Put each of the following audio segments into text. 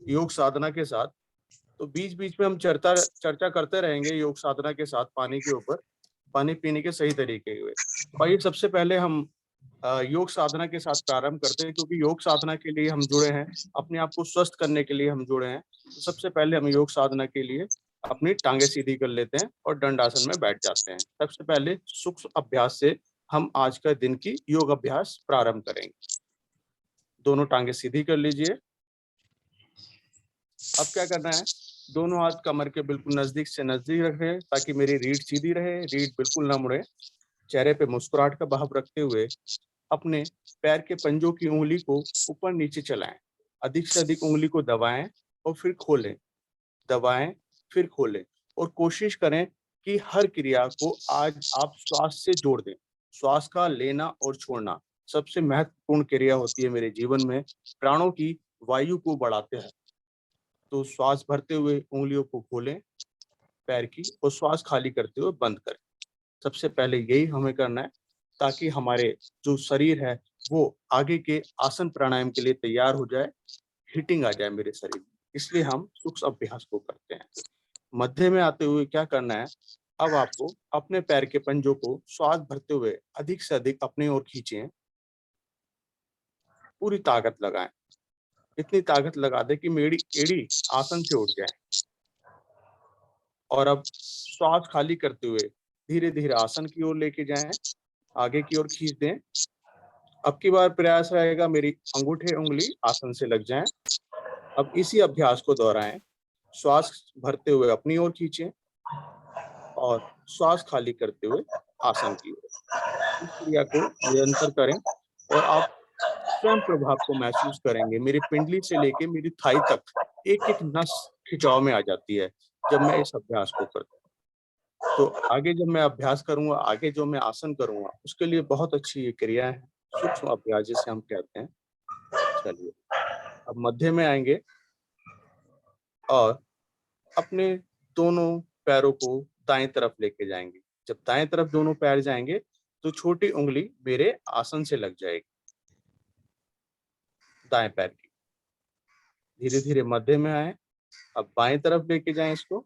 योग साधना के साथ। तो बीच बीच में हम चर्चा चर्चा करते रहेंगे योग साधना के साथ पानी के ऊपर, पानी पीने के सही तरीके हुए। आइए सबसे पहले हम योग साधना के साथ प्रारंभ करते हैं, क्योंकि योग साधना के लिए हम जुड़े हैं, अपने आप को स्वस्थ करने के लिए हम जुड़े हैं। तो सबसे पहले हम योग साधना के लिए अपनी टांगे सीधी कर लेते हैं और दंडासन में बैठ जाते हैं। सबसे पहले सूक्ष्म अभ्यास से हम आज का दिन की योग अभ्यास प्रारंभ करेंगे। दोनों टांगे सीधी कर लीजिए। अब क्या करना है, दोनों हाथ कमर के बिल्कुल नजदीक से नजदीक रखें ताकि मेरी रीढ़ सीधी रहे, रीढ़ बिल्कुल ना मुड़े। चेहरे पे मुस्कुराहट का भाव रखते हुए अपने पैर के पंजों की उंगली को ऊपर नीचे चलाएं। अधिक से अधिक उंगली को दबाएं और फिर खोलें, दबाएं फिर खोलें। और कोशिश करें कि हर क्रिया को आज आप श्वास से जोड़ दें। श्वास का लेना और छोड़ना सबसे महत्वपूर्ण क्रिया होती है मेरे जीवन में, प्राणों की वायु को बढ़ाते हैं। तो श्वास भरते हुए उंगलियों को खोलें पैर की, और श्वास खाली करते हुए बंद करें। सबसे पहले यही हमें करना है ताकि हमारे जो शरीर है वो आगे के आसन प्राणायाम के लिए तैयार हो जाए, हिटिंग आ जाए मेरे शरीर में। इसलिए हम सूक्ष्म अभ्यास को करते हैं। मध्य में आते हुए क्या करना है, अब आपको अपने पैर के पंजों को श्वास भरते हुए अधिक से अधिक अपनी ओर खींचें, पूरी ताकत लगाएं। इतनी ताकत लगा दे कि मेरी एड़ी आसन से उठ जाए। और अब श्वास खाली करते हुए धीरे धीरे आसन की ओर लेके जाएं, आगे की ओर खींच दें। अब की बार प्रयास रहेगा मेरी अंगूठे उंगली आसन से लग जाएं। अब इसी अभ्यास को दोहराएं। श्वास भरते हुए अपनी ओर खींचें और श्वास खाली करते हुए आसन की ओर। इस क्रिया को निरंतर करें और आप स्वयं प्रभाव को महसूस करेंगे। मेरी पिंडली से लेके मेरी थाई तक एक एक नस खिंचाव में आ जाती है जब मैं इस अभ्यास को करता हूँ। तो आगे जब मैं अभ्यास करूंगा, आगे जो मैं आसन करूंगा, उसके लिए बहुत अच्छी ये क्रिया है, सूक्ष्म अभ्यास जिसे हम कहते हैं। चलिए अब मध्य में आएंगे और अपने दोनों पैरों को दाएं तरफ लेके जाएंगे। जब दाएं तरफ दोनों पैर जाएंगे तो छोटी उंगली मेरे आसन से लग जाएगी, दाएं पैर की। धीरे धीरे मध्य में आए, अब बाएं तरफ लेके जाएं इसको,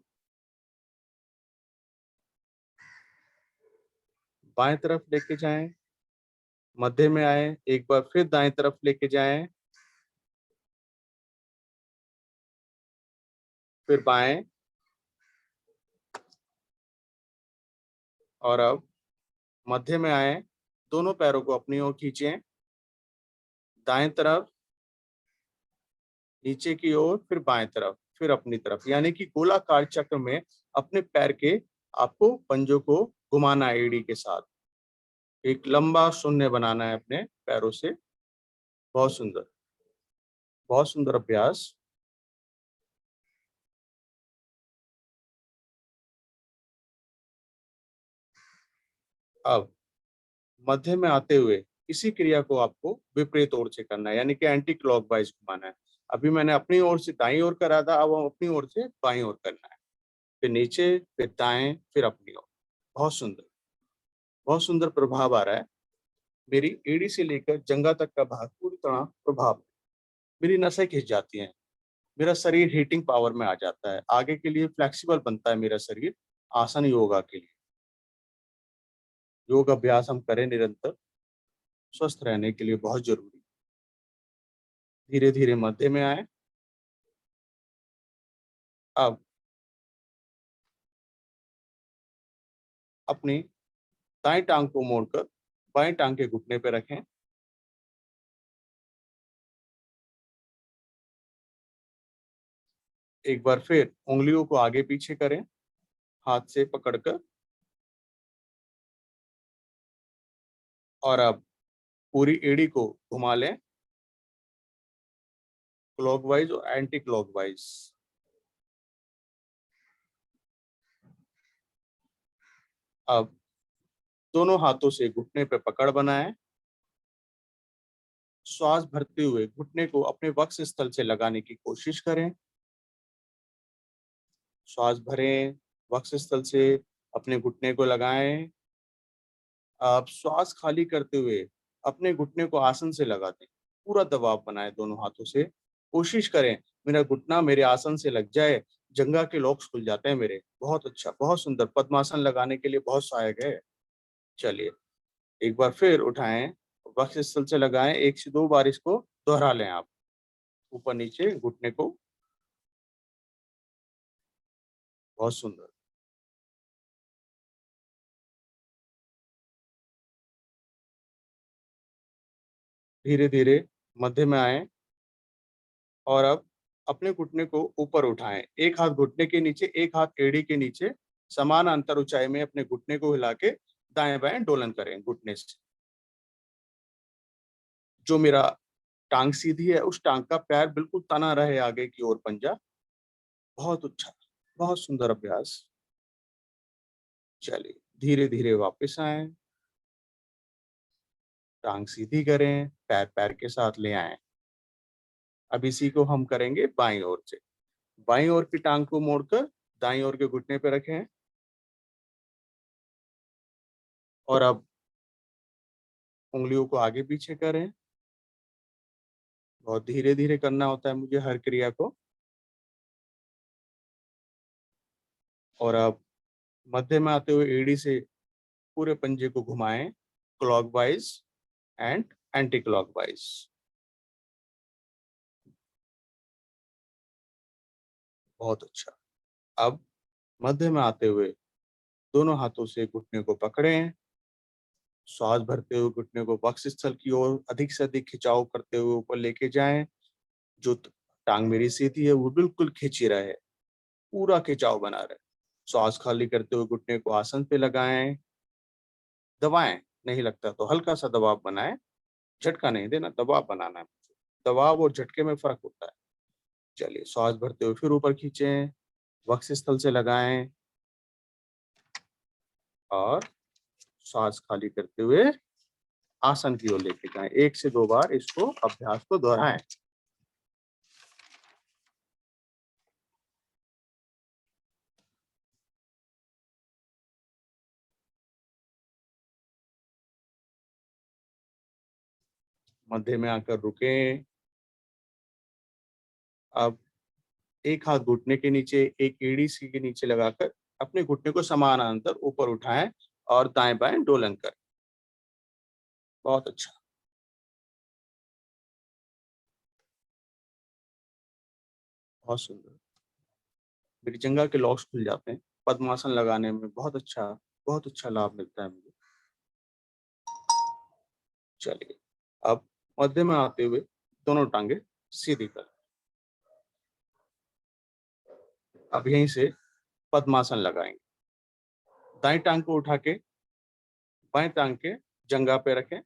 बाएं तरफ लेके जाएं, मध्य में आए, एक बार फिर दाएं तरफ लेके जाएं, फिर बाएं, और अब मध्य में आए, दोनों पैरों को अपनी ओर खींचें, दाएं तरफ, नीचे की ओर, फिर बाएं तरफ, फिर अपनी तरफ, यानी कि गोलाकार चक्र में अपने पैर के आपको पंजों को घुमाना है। एड़ी के साथ एक लंबा शून्य बनाना है अपने पैरों से। बहुत सुंदर, बहुत सुंदर अभ्यास। अब मध्य में आते हुए इसी क्रिया को आपको विपरीत ओर से करना है, यानी कि एंटी क्लॉकवाइज घुमाना है। अभी मैंने अपनी ओर से दाईं ओर करा था, अब अपनी ओर से बाईं ओर करना है। फिर नीचे, फिर दाएं, फिर अपनी ओर। बहुत सुंदर, बहुत सुंदर प्रभाव आ रहा है। मेरी एड़ी से लेकर जंघा तक का भाग पूरी तरह प्रभाव, मेरी नसें खिंच जाती हैं, मेरा शरीर हीटिंग पावर में आ जाता है, आगे के लिए फ्लेक्सिबल बनता है मेरा शरीर आसन योगा के लिए। योग अभ्यास हम करें निरंतर, स्वस्थ रहने के लिए बहुत जरूरी। धीरे धीरे मध्य में आए। अब अपनी दाएं टांग को मोड़कर बाएं टांग के घुटने पर रखें। एक बार फिर उंगलियों को आगे पीछे करें हाथ से पकड़कर, और अब पूरी एड़ी को घुमा लें क्लॉकवाइज और एंटी क्लॉकवाइज। अब दोनों हाथों से घुटने पे पकड़ बनाएं। श्वास भरते हुए घुटने को अपने वक्ष स्थल से लगाने की कोशिश करें। श्वास भरें, वक्ष स्थल से अपने घुटने को लगाएं। आप श्वास खाली करते हुए अपने घुटने को आसन से लगा दें, पूरा दबाव बनाएं दोनों हाथों से। कोशिश करें मेरा घुटना मेरे आसन से लग जाए, जंघा के लॉक्स खुल जाते हैं मेरे। बहुत अच्छा, बहुत सुंदर, पद्मासन लगाने के लिए बहुत सहायक है। चलिए एक बार फिर उठाएं, वक्ष स्थल से लगाएं, 1 से 2 बार इसको दोहरा लें आप, ऊपर नीचे घुटने को। बहुत सुंदर। धीरे धीरे मध्य में आए और अब अपने घुटने को ऊपर उठाएं, एक हाथ घुटने के नीचे, एक हाथ एड़ी के नीचे, समान अंतर ऊंचाई में अपने घुटने को हिला के दाएं बाएं डोलन करें घुटने से। जो मेरा टांग सीधी है उस टांग का पैर बिल्कुल तना रहे आगे की ओर, पंजा। बहुत अच्छा, बहुत सुंदर अभ्यास। चलिए धीरे धीरे वापस आए, टांग सीधी करें, पैर पैर के साथ ले आए। अब इसी को हम करेंगे बाईं ओर से। बाईं ओर की टांग को मोड़कर दाईं ओर के घुटने पे रखें और अब उंगलियों को आगे पीछे करें। बहुत धीरे धीरे करना होता है मुझे हर क्रिया को। और अब मध्य में आते हुए एड़ी से पूरे पंजे को घुमाएं, क्लॉकवाइज एंड एंटी क्लॉकवाइज। बहुत अच्छा। अब मध्य में आते हुए दोनों हाथों से घुटने को पकड़ें, श्वास भरते हुए घुटने को वक्ष स्थल की ओर अधिक से अधिक खिंचाव करते हुए ऊपर लेके जाएं। जो टांग मेरी सीधी है वो बिल्कुल खिंची रहे, पूरा खिंचाव बना रहे। श्वास खाली करते हुए घुटने को आसन पे लगाएं, दबाएं, नहीं लगता तो हल्का सा दबाव बनाएं, झटका नहीं देना, दबाव बनाना है। दबाव और झटके में फर्क होता है। चलिए श्वास भरते हुए फिर ऊपर खींचें, वक्ष स्थल से लगाएं और श्वास खाली करते हुए आसन की ओर लेके जाएं। 1 से 2 बार इसको अभ्यास को दोहराएं। मध्य में आकर रुकें। अब एक हाथ घुटने के नीचे, एक एड़ी सी के नीचे लगाकर अपने घुटने को समानांतर ऊपर उठाएं और दाएं बाएं डोलन करें। बहुत अच्छा। बहुत सुंदर। मेरी जंघा के लॉक्स खुल जाते हैं, पद्मासन लगाने में बहुत अच्छा लाभ मिलता है मुझे। चलिए अब मध्य में आते हुए दोनों टांगे सीधी कर। अब यहीं से पद्मासन लगाएंगे। दाएं टांग को उठा के बाएं टांग के जंघा पे रखें,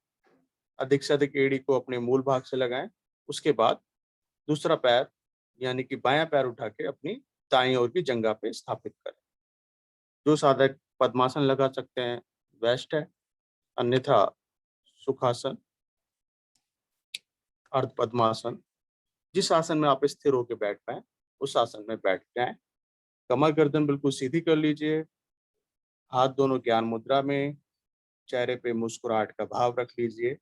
अधिक से अधिक एड़ी को अपने मूल भाग से लगाएं। उसके बाद दूसरा पैर यानी कि बायां पैर उठा के अपनी दाईं ओर की जंघा पे स्थापित करें। जो साधक पद्मासन लगा सकते हैं बेस्ट है, अन्यथा सुखासन, अर्ध पद्मासन, जिस आसन में आप स्थिर होकर बैठ पाए उस आसन में बैठ जाएं। कमर गर्दन बिल्कुल सीधी कर लीजिए, हाथ दोनों ज्ञान मुद्रा में, चेहरे पे मुस्कुराहट का भाव रख लीजिए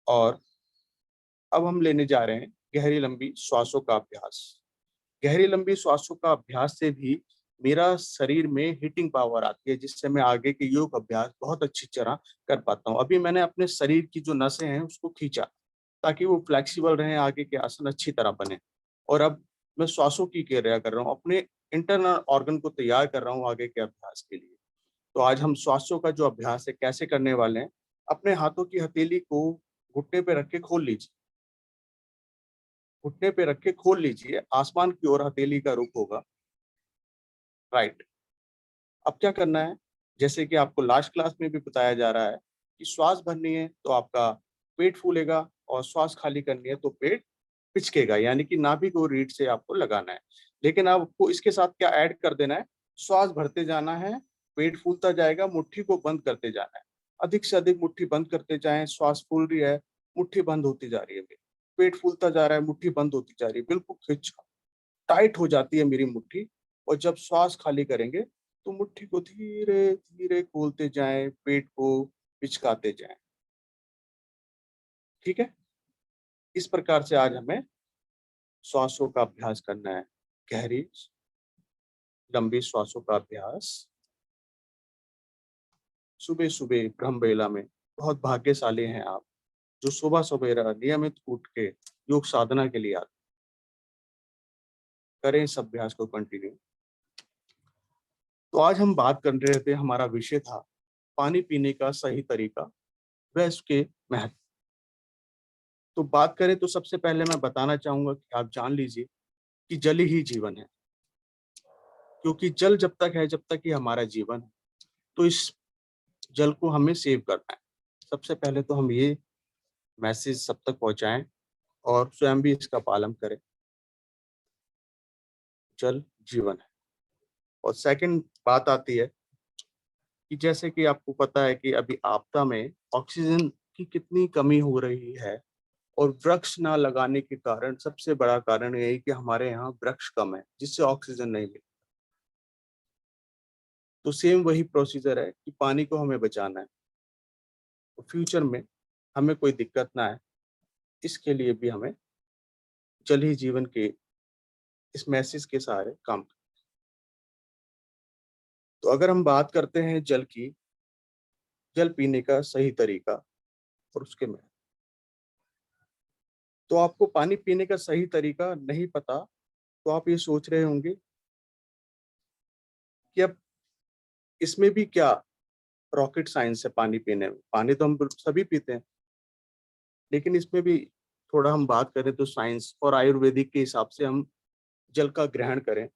और अब हम लेने जा रहे हैं गहरी लंबी श्वासों का अभ्यास। गहरी लंबी श्वासों का अभ्यास से भी मेरा शरीर में हीटिंग पावर आती है, जिससे मैं आगे के योग अभ्यास बहुत अच्छी तरह कर पाता हूँ। अभी मैंने अपने शरीर की जो नसें हैं उसको खींचा ताकि वो फ्लेक्सिबल रहे, आगे के आसन अच्छी तरह बने। और अब मैं श्वासों की क्रिया कर रहा हूँ, अपने इंटरनल ऑर्गन को तैयार कर रहा हूँ आगे के अभ्यास के लिए। तो आज हम श्वासों का जो अभ्यास है कैसे करने वाले हैं। अपने हाथों की हथेली को घुटने पे रख के खोल लीजिए, घुटने पे रख के खोल लीजिए, आसमान की ओर हथेली का रुख होगा। राइट। अब क्या करना है, जैसे कि आपको लास्ट क्लास में भी बताया जा रहा है कि श्वास भरनी है तो आपका पेट फूलेगा और श्वास खाली करनी है तो पेट पिचकेगा, यानी कि नाभि को रीढ़ से आपको लगाना है। लेकिन आपको इसके साथ क्या ऐड कर देना है, श्वास भरते जाना है, पेट फूलता जाएगा, मुट्ठी को बंद करते जाना है। अधिक से अधिक मुट्ठी बंद करते जाएं, श्वास फूल रही है, मुट्ठी बंद होती जा रही है मेरी, पेट फूलता जा रहा है, मुट्ठी बंद होती जा रही है, बिल्कुल खिंच टाइट हो जाती है मेरी मुट्ठी। और जब श्वास खाली करेंगे तो मुट्ठी को धीरे धीरे खोलते जाएं, पेट को पिचकाते जाएं। ठीक है। इस प्रकार से आज हमें श्वासों का अभ्यास करना है, गहरी लंबी श्वासों का अभ्यास। सुबह सुबह ब्रह्म बेला में बहुत भाग्यशाली हैं आप, जो सुबह सवेरा नियमित उठ के योग साधना के लिए आते। करें इस अभ्यास को कंटिन्यू। तो आज हम बात कर रहे थे, हमारा विषय था पानी पीने का सही तरीका व उसके महत्व। तो बात करें तो सबसे पहले मैं बताना चाहूंगा कि आप जान लीजिए कि जल ही जीवन है, क्योंकि जल जब तक है, जब तक ही हमारा जीवन है। तो इस जल को हमें सेव करना है। सबसे पहले तो हम ये मैसेज सब तक पहुंचाएं और स्वयं भी इसका पालन करें। जल जीवन है। और सेकंड बात आती है कि जैसे कि आपको पता है कि अभी आपदा में ऑक्सीजन की कितनी कमी हो रही है, और वृक्ष ना लगाने के कारण सबसे बड़ा कारण यही कि हमारे यहाँ वृक्ष कम है, जिससे ऑक्सीजन नहीं मिलती। तो सेम वही प्रोसीजर है कि पानी को हमें बचाना है, तो फ्यूचर में हमें कोई दिक्कत ना आए, इसके लिए भी हमें जल ही जीवन के इस मैसेज के सहारे काम करना। तो अगर हम बात करते हैं जल की, जल पीने का सही तरीका और उसके में, तो आपको पानी पीने का सही तरीका नहीं पता, तो आप ये सोच रहे होंगे कि अब इसमें भी क्या रॉकेट साइंस है पानी पीने में। पानी तो हम सभी पीते हैं, लेकिन इसमें भी थोड़ा हम बात करें तो साइंस और आयुर्वेदिक के हिसाब से हम जल का ग्रहण करें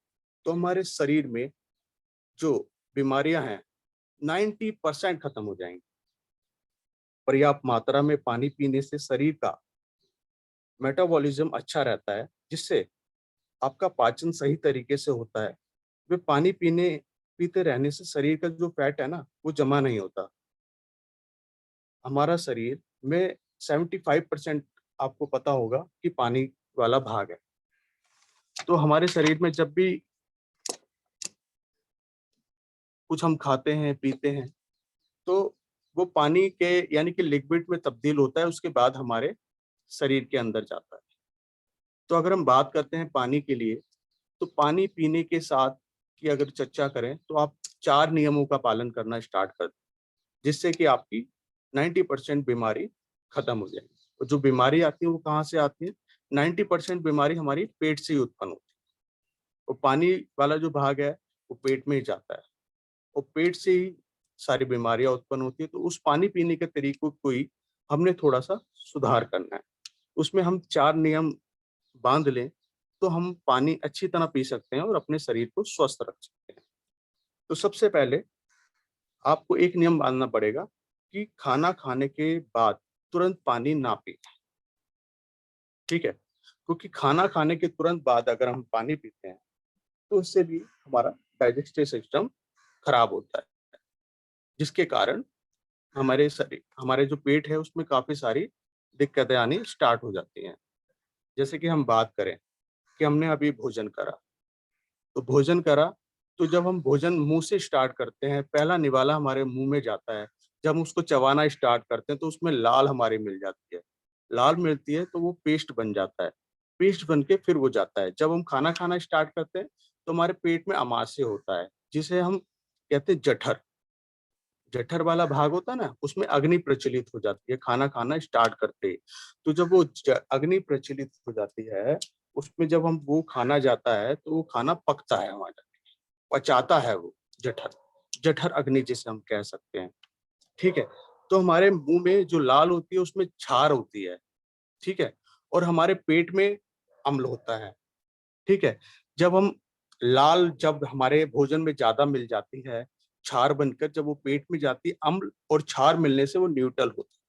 तो हमारे शरीर में जो बीमारियां हैं 90% खत्म हो जाएंगी। पर्याप्त मात्रा में पानी पीने से शरीर का मेटाबॉलिज्म अच्छा रहता है, जिससे आपका पाचन सही तरीके से होता है। वे पानी पीते रहने से शरीर का जो फैट है ना, वो जमा नहीं होता। हमारा शरीर में 75% आपको पता होगा कि पानी वाला भाग है। तो हमारे शरीर में जब भी कुछ हम खाते हैं पीते हैं, तो वो पानी के यानी कि लिक्विड में तब्दील होता है, उसके बाद हमारे शरीर के अंदर जाता है। तो अगर हम बात करते हैं पानी के लिए, तो पानी पीने के साथ की अगर चर्चा करें तो आप 4 नियमों का पालन करना स्टार्ट कर दें, जिससे कि आपकी 90% बीमारी खत्म हो जाएगी। और जो बीमारी आती है वो कहाँ से आती है? 90% बीमारी हमारी पेट से ही उत्पन्न होती है। और पानी वाला जो भाग है वो पेट में ही जाता है, और पेट से ही सारी बीमारियां उत्पन्न होती है। तो उस पानी पीने के तरीकों को ही हमने थोड़ा सा सुधार करना है। उसमें हम 4 नियम बांध लें तो हम पानी अच्छी तरह पी सकते हैं और अपने शरीर को स्वस्थ रख सकते हैं। तो सबसे पहले आपको एक नियम बांधना पड़ेगा कि खाना खाने के बाद तुरंत पानी ना पिए। ठीक है? क्योंकि खाना खाने के तुरंत बाद अगर हम पानी पीते हैं तो उससे भी हमारा डाइजेस्टिव सिस्टम खराब होता है, जिसके कारण हमारे जो पेट है उसमें काफी सारी दिक्कतें आनी स्टार्ट हो जाती हैं। जैसे कि हम बात करें कि हमने अभी भोजन करा, तो भोजन करा, तो जब हम भोजन मुंह से स्टार्ट करते हैं, पहला निवाला हमारे मुंह में जाता है। जब हम उसको चबाना स्टार्ट करते हैं तो उसमें लाल हमारी मिल जाती है। लाल मिलती है तो वो पेस्ट बन जाता है। पेस्ट बन के फिर वो जाता है। जब हम खाना खाना स्टार्ट करते हैं तो हमारे पेट में अमाशय होता है, जिसे हम कहते हैं जठर। जठर वाला भाग होता है ना, उसमें अग्नि प्रचलित हो जाती है खाना खाना स्टार्ट करते ही। तो जब वो अग्नि प्रचलित हो जाती है, उसमें जब हम वो खाना जाता है तो वो खाना पकता है हमारा, पचाता है वो जठर। जठर अग्नि जिसे हम कह सकते हैं। ठीक है? तो हमारे मुंह में जो लाल होती है उसमें क्षार होती है। ठीक है? और हमारे पेट में अम्ल होता है। ठीक है? जब हम लाल जब हमारे भोजन में ज्यादा मिल जाती है, क्षार बनकर जब वो पेट में जाती है, अम्ल और क्षार मिलने से वो न्यूट्रल होती है।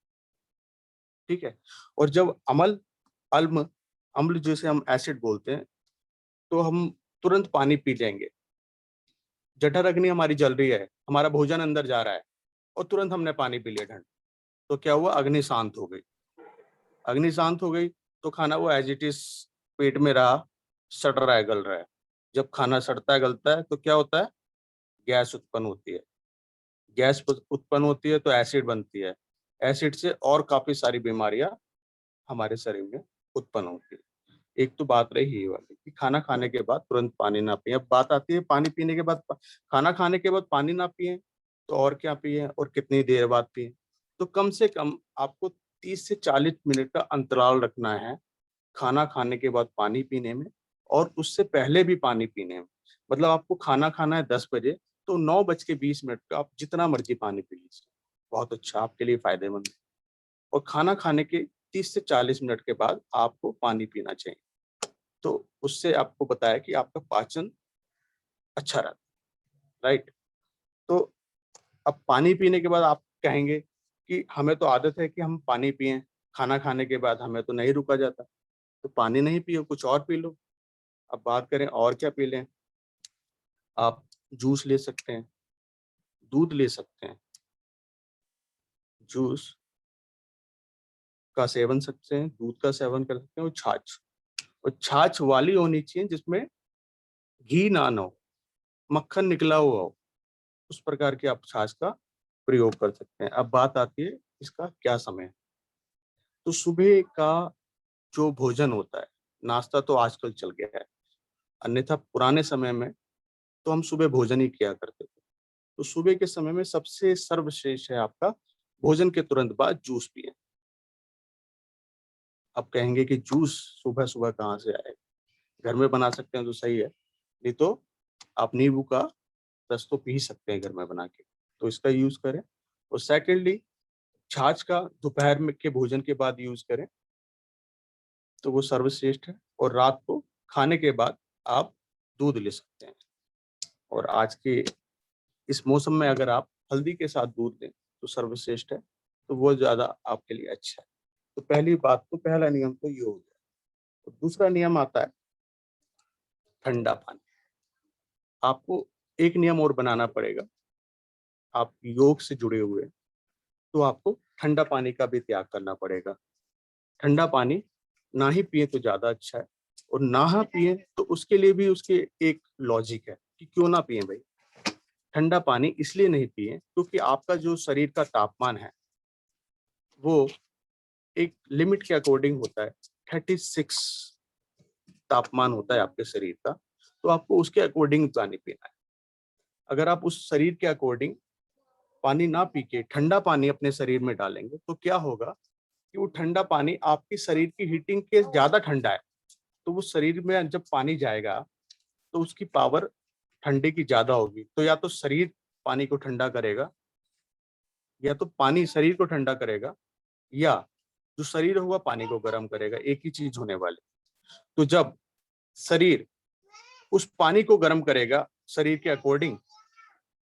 ठीक है? और जब अम्ल अम्ल जिसे हम एसिड बोलते हैं, तो हम तुरंत पानी पी लेंगे। जठर अग्नि हमारी जल रही है, हमारा भोजन अंदर जा रहा है और तुरंत हमने पानी पी लिया ढंग, तो क्या हुआ? अग्नि शांत हो गई। अग्नि शांत हो गई तो खाना वो एज इट इज पेट में रहा, सड़ रहा है, गल रहा है। जब खाना सड़ता है गलता है तो क्या होता है? गैस उत्पन्न होती है। गैस उत्पन्न होती है तो एसिड बनती है। एसिड से और काफी सारी बीमारियां हमारे शरीर में उत्पन्न होती है। एक तो बात रही ये वाली कि खाना खाने के बाद तुरंत पानी ना पिएं। अब बात आती है पानी पीने के बाद खाना खाने के बाद पानी ना पिएं, तो और क्या पिएं और कितनी देर बाद पिएं? तो कम से कम आपको 30 से 40 मिनट का अंतराल रखना है खाना खाने के बाद पानी पीने में और उससे पहले भी पानी पीने में। मतलब आपको खाना खाना है 10 बजे, तो 9:20 का आप जितना मर्ज़ी पानी पी लीजिए। बहुत अच्छा, आपके लिए फ़ायदेमंद है। और खाना खाने के 30 से 40 मिनट के बाद आपको पानी पीना चाहिए। तो उससे आपको बताया कि आपका पाचन अच्छा रहता है, राइट? तो अब पानी पीने के बाद आप कहेंगे कि हमें तो आदत है कि हम पानी पिएँ, खाना खाने के बाद हमें तो नहीं रुका जाता। तो पानी नहीं पियो, कुछ और पी लो। अब बात करें और क्या पी लें? आप जूस ले सकते हैं, दूध ले सकते हैं। जूस का सेवन सकते हैं, दूध का सेवन कर सकते हैं और छाछ वाली होनी चाहिए जिसमें घी ना हो, मक्खन निकला हुआ हो। उस प्रकार की आप छाछ का प्रयोग कर सकते हैं। अब बात आती है इसका क्या समय है? तो सुबह का जो भोजन होता है, नाश्ता तो आजकल चल गया है, अन्यथा पुराने समय में तो हम सुबह भोजन ही किया करते थे। तो सुबह के समय में सबसे सर्वश्रेष्ठ है आपका भोजन के तुरंत बाद जूस पिएँ। आप कहेंगे कि जूस सुबह-सुबह कहाँ से आएगा? घर में बना सकते हैं तो सही है, नहीं तो आप नींबू का रस तो पी सकते हैं घर में बना के, तो इसका यूज़ करें। और सेकंडली छाछ का दोपहर में के भोजन के बाद यूज़ करें, तो वो सर्वश्रेष्ठ है। और रात को खाने के बाद आप दूध ले सकते हैं। और आज के इस मौसम में अगर आप हल्दी के साथ दूध लें, तो सर्वश्रेष्ठ है, तो वो ज़्यादा आपके लिए अच्छा है। तो पहली बात तो पहला नियम तो ये हो गया। तो दूसरा नियम आता है ठंडा पानी। आपको एक नियम और बनाना पड़ेगा, आप योग से जुड़े हुए हैं, तो आपको ठंडा पानी का भी त्याग करना पड़ेगा। ठंडा पानी ना ही पिएँ तो ज़्यादा अच्छा है और ना ही पिएँ तो उसके लिए भी उसके एक लॉजिक है कि क्यों ना पिएँ भई। ठंडा पानी इसलिए नहीं पिएँ क्योंकि आपका जो शरीर का तापमान है, वो एक लिमिट के अकॉर्डिंग होता है। 36 तापमान होता है आपके शरीर का, तो आपको उसके अकॉर्डिंग पानी पीना है। अगर आप उस शरीर के अकॉर्डिंग पानी ना पी के ठंडा पानी अपने शरीर में डालेंगे, तो क्या होगा कि वो ठंडा पानी आपके शरीर की हीटिंग के ज़्यादा ठंडा है, तो वो शरीर में जब पानी जाएगा, तो उसकी पावर ठंडे की ज़्यादा होगी। तो या तो शरीर पानी को ठंडा करेगा, या तो पानी शरीर को ठंडा करेगा, या जो शरीर होगा पानी को गर्म करेगा, एक ही चीज़ होने वाली। तो जब शरीर उस पानी को गर्म करेगा शरीर के अकॉर्डिंग,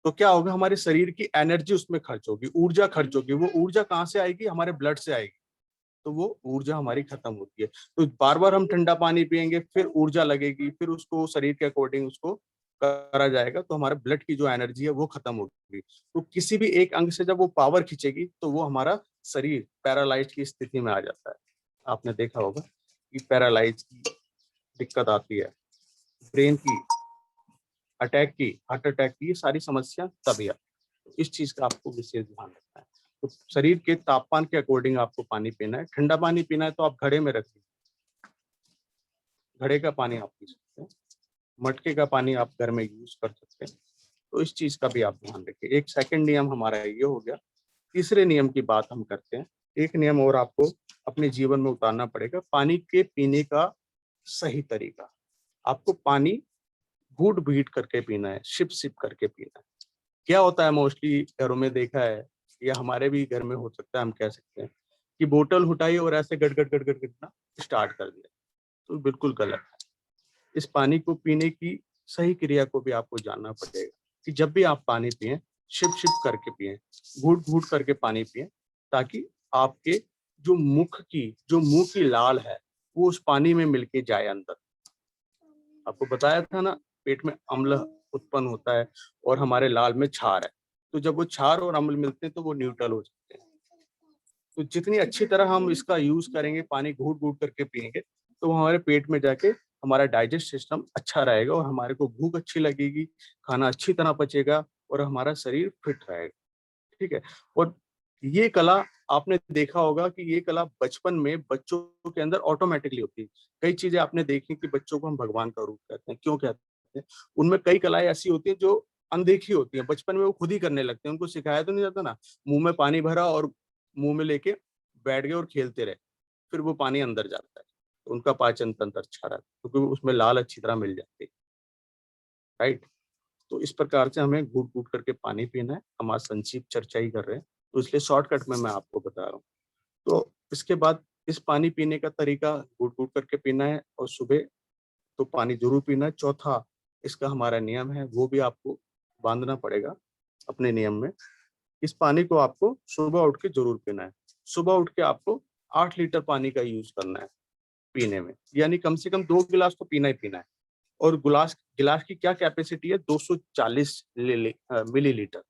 तो क्या होगा हमारे शरीर की एनर्जी उसमें खर्च होगी, ऊर्जा खर्च होगी। वो ऊर्जा कहाँ से आएगी? हमारे ब्लड से आएगी। तो वो ऊर्जा हमारी खत्म होती है। तो बार-बार हम ठंडा पानी पिएँगे, फिर ऊर्जा लगेगी, फिर उसको शरीर के अकॉर्डिंग उसको करा जाएगा, तो हमारे ब्लड की जो एनर्जी है वो खत्म होगी। तो किसी भी एक अंग से जब वो पावर खींचेगी, तो वो हमारा शरीर पैरालाइज़्ड की स्थिति में आ जाता है। आपने देखा होगा कि पैरालाइज़ की दिक्कत आती है, ब्रेन की, अटैक की, हार्ट अटैक की, ये सारी समस्या तभी आती है। तो इस चीज़ का आपको विशेष ध्यान रखना है। तो शरीर के तापमान के अकॉर्डिंग आपको पानी पीना है। ठंडा पानी पीना है तो आप घड़े में रखिए, घड़े का पानी आप पी सकते हैं। मटके का पानी आप घर में यूज़ कर सकते हैं। तो इस चीज़ का भी आप ध्यान रखिए। एक सेकंड नियम हमारा ये हो गया। तीसरे नियम की बात हम करते हैं। एक नियम और आपको अपने जीवन में उतारना पड़ेगा, पानी के पीने का सही तरीका। आपको पानी घूट-भीट करके पीना है, सिप-सिप करके पीना है। क्या होता है मोस्टली घरों में देखा है, या हमारे भी घर में हो सकता है, हम कह सकते हैं कि बोतल उठाई और ऐसे गट-गट, गट-गट करना स्टार्ट कर दिया, तो बिल्कुल गलत है। इस पानी को पीने की सही क्रिया को भी आपको जानना पड़ेगा कि जब भी आप पानी पिएँ, सिप-सिप करके पिएँ, घूट-घूट करके पानी पिएँ, ताकि आपके जो मुँह की लाल है, वो उस पानी में मिल के जाए अंदर। आपको बताया था ना, पेट में अम्ल उत्पन्न होता है और हमारे लाल में क्षार है। तो जब वो क्षार और अम्ल मिलते हैं तो वो न्यूट्रल हो जाते हैं। तो जितनी अच्छी तरह हम इसका यूज़ करेंगे, पानी घूट-घूट करके पिएँगे, तो वो हमारे पेट में जाके हमारा डाइजेस्ट सिस्टम अच्छा रहेगा और हमारे को भूख अच्छी लगेगी, खाना अच्छी तरह पचेगा और हमारा शरीर फिट रहेगा। ठीक है? और ये कला आपने देखा होगा कि ये कला बचपन में बच्चों के अंदर ऑटोमेटिकली होती है। कई चीजें आपने देखी कि बच्चों को हम भगवान का रूप कहते हैं, क्यों कहते हैं? उनमें कई कलाएं ऐसी होती हैं जो अनदेखी होती हैं, बचपन में वो खुद ही करने लगते हैं, उनको सिखाया तो नहीं जाता ना। मुंह में पानी भरा और मुंह में लेके बैठ गए और खेलते रहे, फिर वो पानी अंदर जाता है, तो उनका पाचन तंत्र अच्छा रहता है क्योंकि उसमें लाल अच्छी तरह मिल जाती है। राइट। तो इस प्रकार से हमें घूट घूट करके पानी पीना है। हम आज संक्षिप्त चर्चा ही कर रहे हैं, तो इसलिए शॉर्टकट में मैं आपको बता रहा हूँ। तो इसके बाद इस पानी पीने का तरीका घूट घूट करके पीना है, और सुबह तो पानी जरूर पीना है। चौथा इसका हमारा नियम है, वो भी आपको बांधना पड़ेगा अपने नियम में। इस पानी को आपको सुबह उठ के जरूर पीना है। सुबह उठ के आपको 8 लीटर पानी का यूज करना है पीने में, यानी कम से कम 2 गिलास तो पीना ही पीना है। और गिलास गिलास की क्या कैपेसिटी है? 240 मिलीलीटर।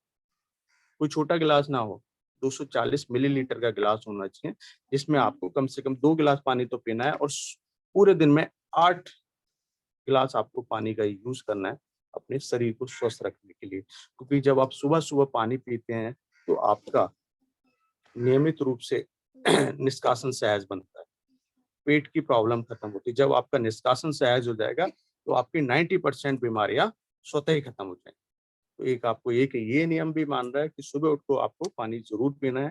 कोई छोटा गिलास ना हो, 240 मिलीलीटर का गिलास होना चाहिए, जिसमें आपको कम से कम 2 गिलास पानी तो पीना है। और पूरे दिन में 8 गिलास आपको पानी का यूज करना है अपने शरीर को स्वस्थ रखने के लिए। क्योंकि जब आप सुबह सुबह पानी पीते हैं तो आपका नियमित रूप से निष्कासन सहज बनता है, पेट की प्रॉब्लम खत्म होती है। जब आपका निष्कासन सहज हो जाएगा तो आपकी 90% बीमारियां स्वतः ही खत्म हो जाएंगी। तो एक आपको एक ये नियम भी मान रहा है कि सुबह उठ को आपको पानी जरूर पीना है।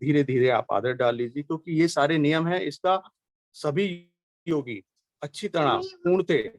धीरे धीरे आप आदत डाल लीजिए, क्योंकि ये सारे नियम है, इसका सभी योगी अच्छी तरह पूर्णतः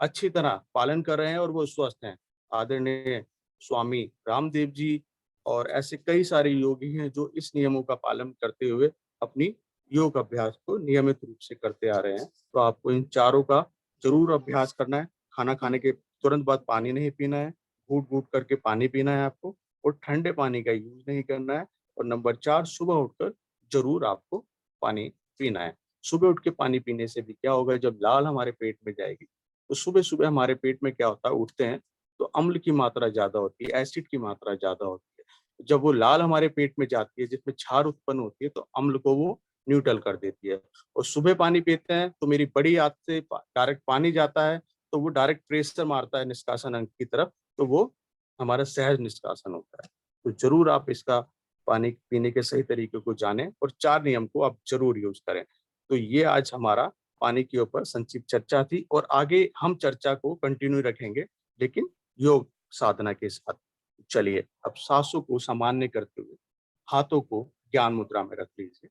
अच्छी तरह पालन कर रहे हैं और वो स्वस्थ हैं। आदरणीय स्वामी रामदेव जी और ऐसे कई सारे योगी हैं जो इस नियमों का पालन करते हुए अपनी योग अभ्यास को नियमित रूप से करते आ रहे हैं। तो आपको इन चारों का जरूर अभ्यास करना है। खाना खाने के तुरंत बाद पानी नहीं पीना है, घूट घूट करके पानी पीना है आपको, और ठंडे पानी का यूज नहीं करना है। और नंबर 4, सुबह उठकर जरूर आपको पानी पीना है। सुबह उठ के पानी पीने से भी क्या होगा, जब लाल हमारे पेट में जाएगी तो सुबह सुबह हमारे पेट में क्या होता है, उठते हैं तो अम्ल की मात्रा ज्यादा होती है, एसिड की मात्रा ज्यादा होती है। जब वो लाल हमारे पेट में जाती है जिसमें क्षार उत्पन्न होती है, तो अम्ल को वो न्यूट्रल कर देती है। और सुबह पानी पीते हैं तो मेरी बड़ी आंत से डायरेक्ट पानी जाता है, तो वो डायरेक्ट प्रेशर मारता है निष्कासन अंग की तरफ, तो वो हमारा सहज निष्कासन होता है। तो जरूर आप इसका पानी पीने के सही तरीके को जानें और 4 नियम को आप जरूर यूज करें। तो ये आज हमारा पानी के ऊपर संक्षिप्त चर्चा थी, और आगे हम चर्चा को कंटिन्यू रखेंगे, लेकिन योग साधना के साथ। चलिए अब सांसों को सामान्य करते हुए हाथों को ज्ञान मुद्रा में रख लीजिए।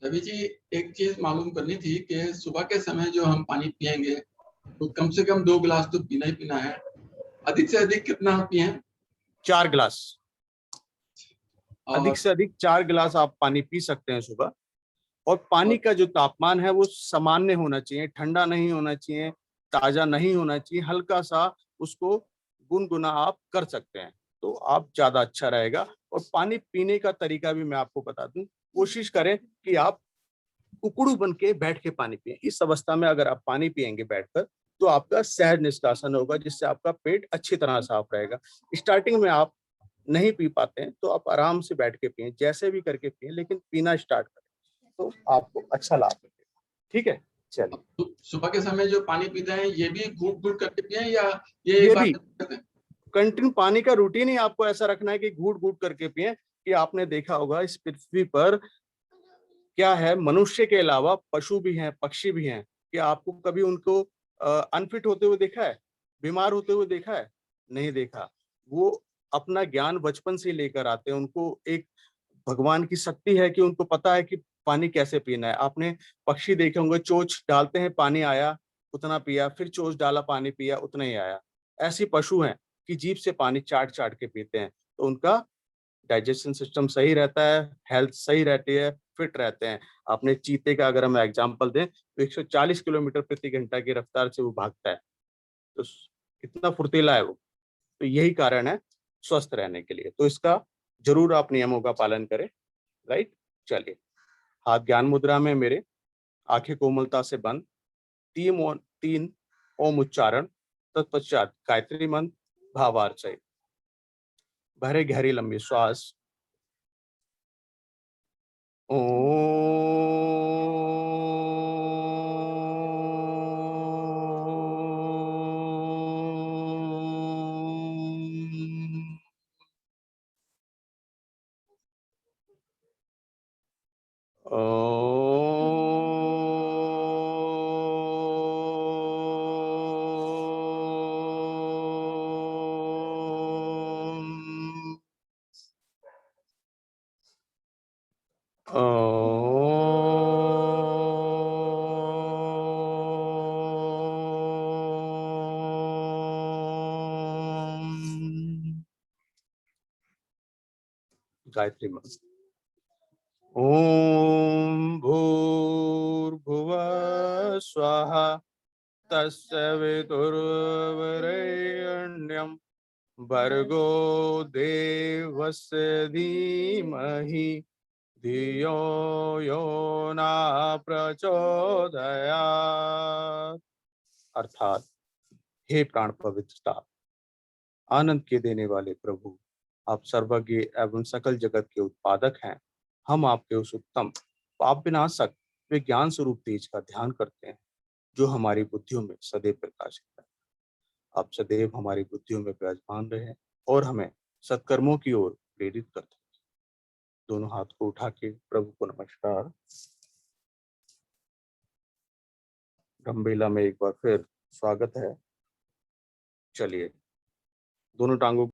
रवि जी, एक चीज मालूम करनी थी कि सुबह के समय जो हम पानी पिएंगे तो कम से कम 2 गिलास तो पीना ही पीना है। अधिक से अधिक कितना पिए? 4 गिलास। अधिक और से अधिक 4 गिलास आप पानी पी सकते हैं सुबह। और पानी और का जो तापमान है वो सामान्य होना चाहिए, ठंडा नहीं होना चाहिए, ताजा नहीं होना चाहिए, हल्का सा उसको गुनगुना आप कर सकते हैं तो आप ज्यादा अच्छा रहेगा। और पानी पीने का तरीका भी मैं आपको बता दूं, कोशिश करें कि आप उकड़ू बन के बैठ के पानी पिए। इस अवस्था में अगर आप पानी पिएंगे बैठकर तो आपका सहज निष्कासन होगा, जिससे आपका पेट अच्छी तरह साफ रहेगा। स्टार्टिंग में आप नहीं पी पाते हैं तो आप आराम से बैठ के पिए, जैसे भी करके पिए, लेकिन पीना स्टार्ट करें तो आपको अच्छा लाभ मिलेगा। ठीक है, चलिए। सुबह के समय जो पानी पीते हैं ये भी घूट घूट करके पिए या ये एक ये बार भी करते हैं? कंटिन्यू पानी का रूटीन ही आपको ऐसा रखना है कि घूट घूट करके पिए। कि आपने देखा होगा इस पृथ्वी पर क्या है, मनुष्य के अलावा पशु भी हैं, पक्षी भी हैं, कि आपको कभी उनको अनफिट होते हुए देखा है, बीमार होते हुए देखा है? नहीं देखा। वो अपना ज्ञान बचपन से लेकर आते हैं, उनको एक भगवान की शक्ति है कि उनको पता है कि पानी कैसे पीना है। आपने पक्षी देखे होंगे, चोंच डालते हैं, पानी आया उतना पिया, फिर चोंच डाला पानी पिया उतना ही आया। ऐसे पशु हैं कि जीभ से पानी चाट चाट के पीते हैं, तो उनका डाइजेशन सिस्टम सही रहता है, हेल्थ सही रहती है, फिट रहते हैं। आपने चीते का अगर हम एग्जांपल दें तो 140 किलोमीटर प्रति घंटा की रफ्तार से वो भागता है, तो कितना फुर्तीला है वो। तो यही कारण है स्वस्थ रहने के लिए। तो इसका जरूर आप नियमों का पालन करें। राइट। चलिए, हाथ ज्ञान मुद्रा में मेरे, आंखें कोमलता से बंद, 3 ओम उच्चारण, तत्पश्चात गायत्री मंत्र भावार्चय। भरे गहरी लंबी श्वास। ओम। गायत्री मंत्र। ओम भूर्भुवः स्वाहा तस्य वितुर्वरेण्यं भर्गो देवस्य धीमहि धियो यो न प्रचोदयात्। अर्थात, हे प्राण पवित्रता, आनंद के देने वाले प्रभु, आप सर्वज्ञ एवं सकल जगत के उत्पादक हैं। हम आपके उस उत्तम पाप विनाशक विज्ञान स्वरूप तेज का ध्यान करते हैं जो हमारी बुद्धियों में सदैव प्रकाशित है। आप सदैव हमारी बुद्धियों में विराजमान रहे और हमें सत्कर्मों की ओर प्रेरित करते हैं। दोनों हाथ को उठा के प्रभु को नमस्कार। ब्रह्मलीला में एक बार फिर स्वागत है। चलिए, दोनों टांगों